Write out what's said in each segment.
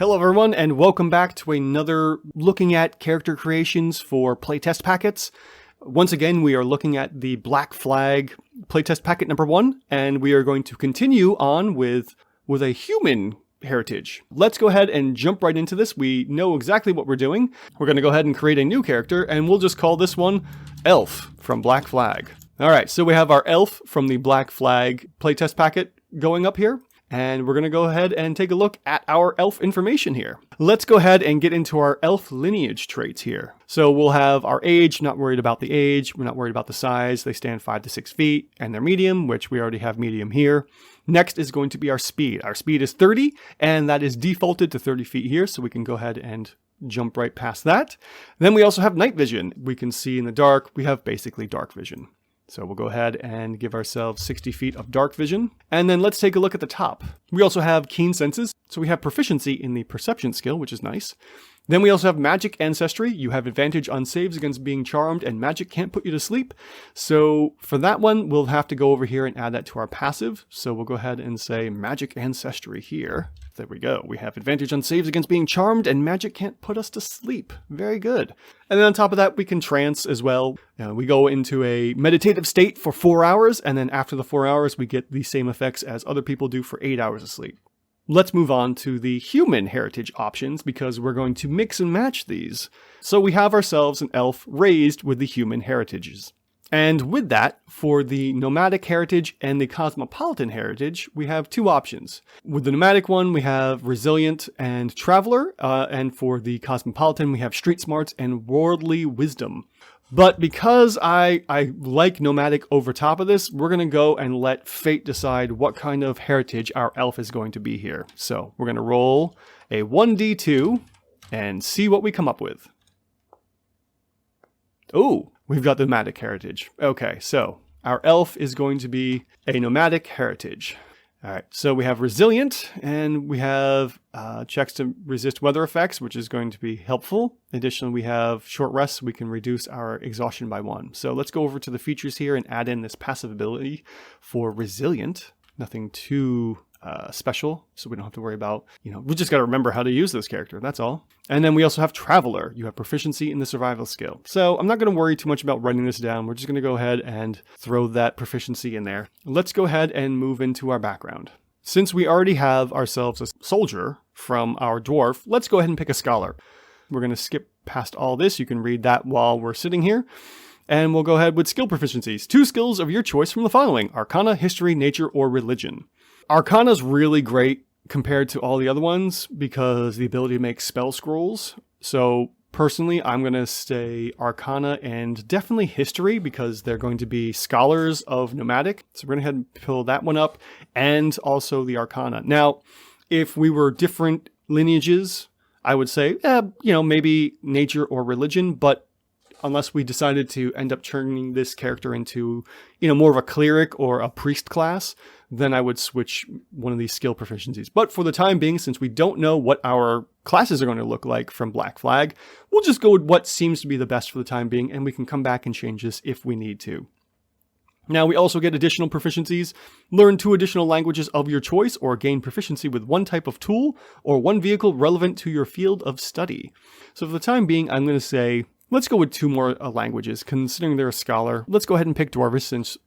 Hello everyone, and welcome back to another looking at character creations for playtest packets. Once again, we are looking at the Black Flag playtest packet number 1, and we are going to continue on with a human heritage. Let's go ahead and jump right into this. We know exactly what we're doing. We're going to go ahead and create a new character, and we'll just call this one Elf from Black Flag. Alright, so we have our Elf from the Black Flag playtest packet going up here. And we're going to go ahead and take a look at our elf information here. Let's go ahead and get into our elf lineage traits here. So we'll have our age, not worried about the age. We're not worried about the size. They stand 5 to 6 feet and they're medium, which we already have medium here. Next is going to be our speed. Our speed is 30 and that is defaulted to 30 feet here. So we can go ahead and jump right past that. Then we also have night vision. We can see in the dark. We have basically dark vision. So we'll go ahead and give ourselves 60 feet of dark vision. And then let's take a look at the top. We also have keen senses. So we have proficiency in the perception skill, which is nice. Then we also have magic ancestry. You have advantage on saves against being charmed, and magic can't put you to sleep. So for that one, we'll have to go over here and add that to our passive. So we'll go ahead and say magic ancestry here. There we go. We have advantage on saves against being charmed, and magic can't put us to sleep. Very good. And then on top of that, we can trance as well. We go into a meditative state for 4 hours, and then after the 4 hours, we get the same effects as other people do for 8 hours of sleep. Let's move on to the human heritage options because we're going to mix and match these. So we have ourselves an elf raised with the human heritages. And with that, for the nomadic heritage and the cosmopolitan heritage, we have two options. With the nomadic one, we have resilient and traveler. And for the cosmopolitan, we have street smarts and worldly wisdom. But because I like nomadic over top of this, we're going to go and let fate decide what kind of heritage our elf is going to be here. So we're going to roll a 1d2 and see what we come up with. Oh, we've got the nomadic heritage. Okay, so our elf is going to be a nomadic heritage. All right, so we have resilient, and we have checks to resist weather effects, which is going to be helpful. Additionally, we have short rests. We can reduce our exhaustion by 1. So let's go over to the features here and add in this passive ability for resilient. Nothing too special, so we don't have to worry about, we just got to remember how to use this character, that's all. And then we also have Traveler. You have proficiency in the survival skill. So I'm not going to worry too much about writing this down. We're just going to go ahead and throw that proficiency in there. Let's go ahead and move into our background. Since we already have ourselves a soldier from our dwarf, let's go ahead and pick a scholar. We're going to skip past all this. You can read that while we're sitting here. And we'll go ahead with skill proficiencies. 2 skills of your choice from the following: Arcana, History, Nature, or Religion. Arcana's really great compared to all the other ones because the ability to make spell scrolls. So personally, I'm going to say Arcana and definitely History because they're going to be scholars of nomadic. So we're going to go ahead and pull that one up, and also the Arcana. Now, if we were different lineages, I would say, maybe Nature or Religion, but unless we decided to end up turning this character into, more of a cleric or a priest class, then I would switch one of these skill proficiencies. But for the time being, since we don't know what our classes are going to look like from Black Flag, we'll just go with what seems to be the best for the time being, and we can come back and change this if we need to. Now, we also get additional proficiencies. Learn 2 additional languages of your choice, or gain proficiency with 1 type of tool, or 1 vehicle relevant to your field of study. So for the time being, I'm going to say, let's go with 2 more languages, considering they're a scholar. Let's go ahead and pick Dwarvish since,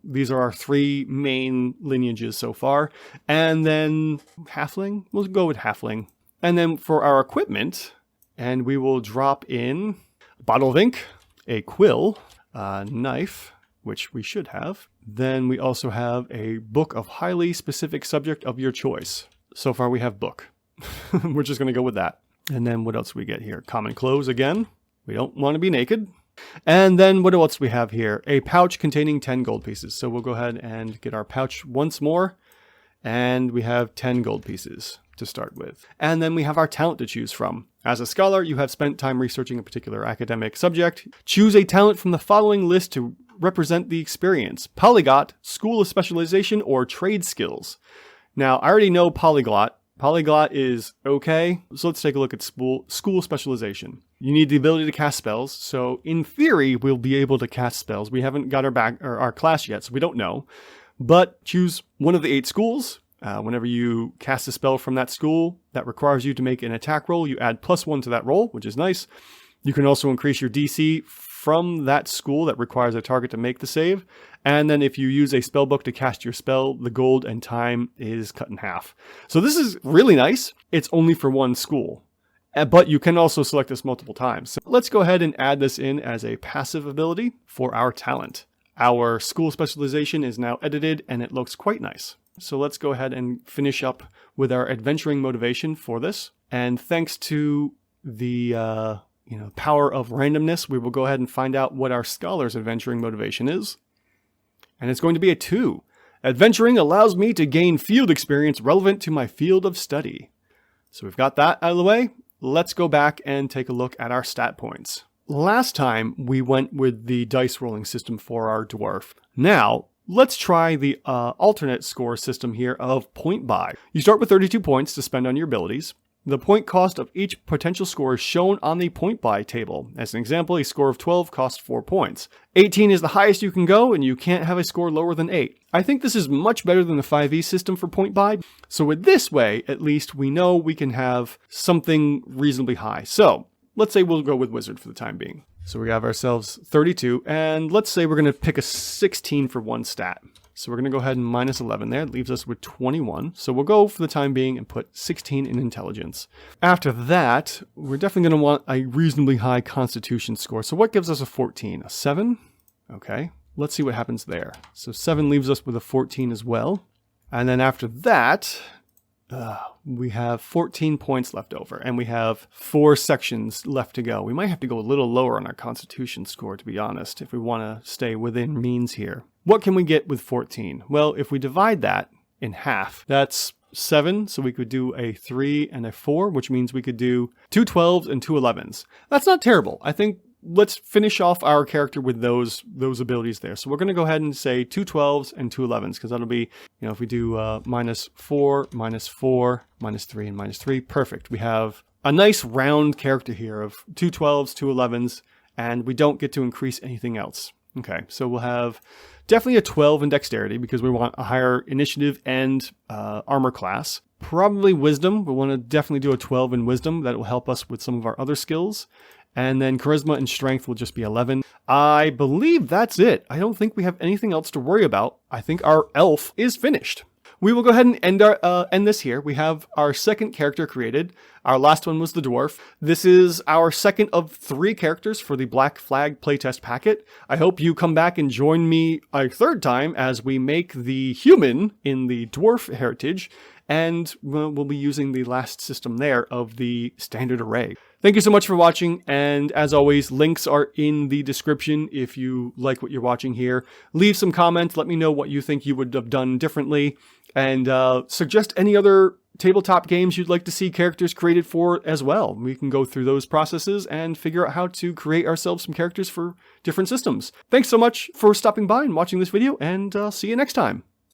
these are our 3 main lineages so far. And then Halfling, we'll go with Halfling. And then for our equipment, and we will drop in a bottle of ink, a quill, a knife, which we should have. Then we also have a book of highly specific subject of your choice. So far we have book. We're just going to go with that. And then what else do we get here? Common clothes again. We don't want to be naked. And then what else do we have here? A pouch containing 10 gold pieces. So we'll go ahead and get our pouch once more. And we have 10 gold pieces to start with. And then we have our talent to choose from. As a scholar, you have spent time researching a particular academic subject. Choose a talent from the following list to represent the experience: Polyglot, School of Specialization, or Trade Skills. Now, I already know Polyglot. Polyglot is okay. So let's take a look at School Specialization. You need the ability to cast spells. So in theory, we'll be able to cast spells. We haven't got our class yet, so we don't know. But choose one of the 8 schools. Whenever you cast a spell from that school that requires you to make an attack roll, you add +1 to that roll, which is nice. You can also increase your DC from that school that requires a target to make the save. And then if you use a spellbook to cast your spell, the gold and time is cut in half. So this is really nice. It's only for one school, but you can also select this multiple times. So let's go ahead and add this in as a passive ability for our talent. Our school specialization is now edited and it looks quite nice. So let's go ahead and finish up with our adventuring motivation for this. And thanks to the power of randomness, we will go ahead and find out what our scholar's adventuring motivation is. And it's going to be a 2. Adventuring allows me to gain field experience relevant to my field of study. So we've got that out of the way. Let's go back and take a look at our stat points. Last time we went with the dice rolling system for our dwarf. Now let's try the alternate score system here of point buy. You start with 32 points to spend on your abilities. The point cost of each potential score is shown on the point buy table. As an example, a score of 12 costs 4 points. 18 is the highest you can go, and you can't have a score lower than 8. I think this is much better than the 5e system for point buy. So with this way, at least we know we can have something reasonably high. So let's say we'll go with wizard for the time being. So we have ourselves 32, and let's say we're going to pick a 16 for one stat. So we're going to go ahead and minus 11 there. It leaves us with 21. So we'll go for the time being and put 16 in intelligence. After that, we're definitely going to want a reasonably high constitution score. So what gives us a 14? A 7? Okay, let's see what happens there. So 7 leaves us with a 14 as well. And then after that, we have 14 points left over, and we have 4 sections left to go. We might have to go a little lower on our constitution score, to be honest, if we want to stay within means here. What can we get with 14? Well, if we divide that in half, that's 7, so we could do a 3 and a 4, which means we could do 2 12s and 2 11s. That's not terrible. I think let's finish off our character with those abilities there. So we're going to go ahead and say 2 12s and 2 11s, because that'll be, if we do -4, -4, -3, and -3, perfect. We have a nice round character here of 2 12s, 2 11s, and we don't get to increase anything else. Okay, so we'll have definitely a 12 in dexterity because we want a higher initiative and armor class. Probably wisdom. We want to definitely do a 12 in wisdom. That will help us with some of our other skills. And then charisma and strength will just be 11. I believe that's it. I don't think we have anything else to worry about. I think our elf is finished. We will go ahead and end this here. We have our second character created. Our last one was the dwarf. This is our second of 3 characters for the Black Flag playtest packet. I hope you come back and join me a third time as we make the human in the dwarf heritage. And we'll be using the last system there of the standard array. Thank you so much for watching, and as always, links are in the description if you like what you're watching here. Leave some comments, let me know what you think you would have done differently, and suggest any other tabletop games you'd like to see characters created for as well. We can go through those processes and figure out how to create ourselves some characters for different systems. Thanks so much for stopping by and watching this video, and see you next time.